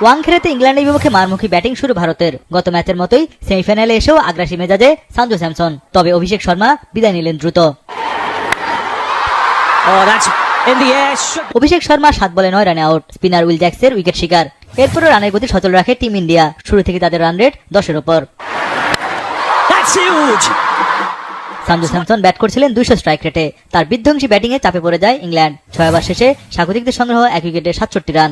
ওয়াংখেড়েতে ইংল্যান্ডের বিপক্ষে মারমুখী ব্যাটিং শুরু ভারতের। গত ম্যাচের মতোই সেমিফাইনালে এসেও আগ্রাসী মেজাজে সঞ্জু স্যামসন, তবে অভিষেক শর্মা বিদায় নিলেন দ্রুত। অভিষেক শর্মা 7 বলে 9 রানে আউট। স্পিনার উইল জ্যাক্সের উইকেট শিকার। এরপরও রানের গতি সচল রাখে টিম ইন্ডিয়া। শুরু থেকে তাদের রান রেট 10-এর উপর। সঞ্জু স্যামসন ব্যাট করছিলেন 200 স্ট্রাইক রেটে। তার বিধ্বংসী ব্যাটিংয়ে চাপে পড়ে যায় ইংল্যান্ড। 6 ওভার শেষে স্বাগতিকদের সংগ্রহ 1 উইকেটে 67 রান।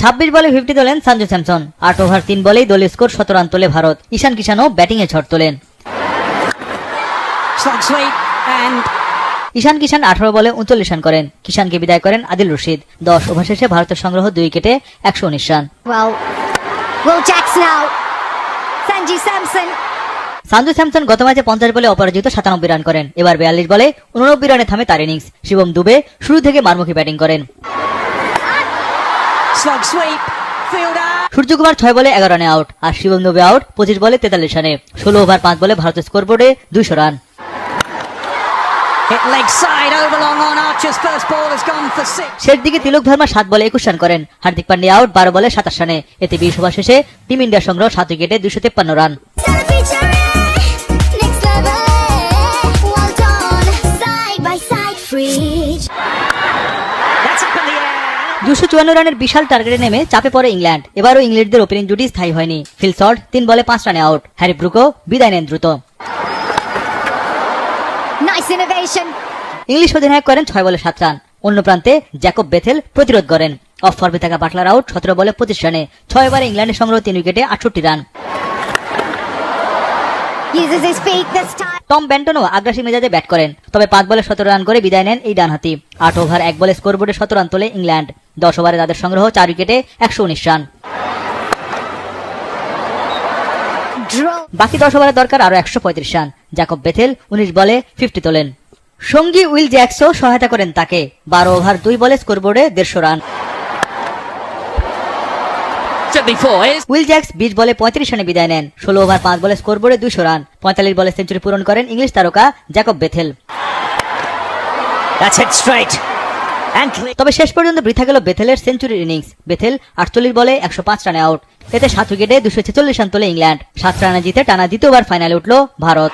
26 বলে 50 তোলেন সঞ্জু স্যামসন। 8 ওভার 3 বলেই দলীয় স্কোর 17 রান তোলে ভারত। ঈশান কিষানও ব্যাটিংয়ে ঝড় তোলেন। ঈশান কিষান 18 বলে 39 রান করেন। কিষানকে বিদায় করেন আদিল রশিদ। 10 ওভার শেষে ভারতের সংগ্রহ 2 উইকেটে 119 রান। সঞ্জু স্যামসন গত ম্যাচে 50 বলে অপরাজিত 97 রান করেন। এবার 42 বলে 89 রানে থামে তার ইনিংস। শিবম দুবে শুরু থেকে মারমুখী ব্যাটিং করেন। সূর্যকুমার 6 বলে 11 রানে আউট, আর শিবম দুবে আউট 25 বলে 43 রানে। 16 ওভার 5 বলে ভারতের স্কোরবোর্ডে 200 রান। শেষ দিকে তিলক ভার্মা 7 বলে 21 রান করেন। হার্দিক পান্ডিয়া আউট 12 বলে 27 রানে। এতে 20 ওভার শেষে টিম ইন্ডিয়ার সংগ্রহ 7 উইকেটে 253 রান। 254 রানের বিশাল টার্গেটে নেমে চাপে পড়ে ইংল্যান্ড। এবারও ইংল্যান্ডদের ওপেনিং জুটি স্থায়ী হয়নি। ফিল শর্ট 3 বলে 5 রানে আউট। হ্যারি ব্রুকও বিদায় নেন দ্রুত। ইংলিশ অধিনায়ক করেন 6 বলে 7 রান। অন্য প্রান্তে জ্যাকব বেথেল প্রতিরোধ করেন। অফ ফর্মে থাকা বাটলার আউট 17 বলে 25 রানে। 6 ওভারে ইংল্যান্ডের সংগ্রহ 3 উইকেটে 68 রান। টম ব্যান্টনও আগ্রাসী মেজাজে ব্যাট করেন, তবে 5 বলে 17 রান করে বিদায় নেন এই ডানহাতি। 8 ওভার 1 বলে স্কোরবোর্ডে 17 রান তোলে ইংল্যান্ড। 10 ওভারে তাদের সংগ্রহ 4 উইকেটে 119 রান। বাকি 10 ওভারে দরকার আরো 135 রান। জ্যাকব বেথেল 19 বলে 50 তোলেন। সঙ্গী উইল জ্যাক্সও সহায়তা করেন তাকে। 12 ওভার 2 বলে স্কোরবোর্ডে 150 রান। উইল জ্যাক্স 20 বলে 35 রানে বিদায় নেন। 16 ওভার 5 বলে স্কোরবোর্ডে 200 রান। 45 বলে সেঞ্চুরি পূরণ করেন ইংলিশ তারকা জ্যাকব বেথেল। তবে শেষ পর্যন্ত বৃথা গেল বেথেলের সেঞ্চুরির ইনিংস। বেথেল 48 বলে 105 রানে আউট। এতে 7 উইকেটে 246 রান তোলে ইংল্যান্ড। 7 রানে জিতে টানা দ্বিতীয়বার ফাইনালে উঠল ভারত।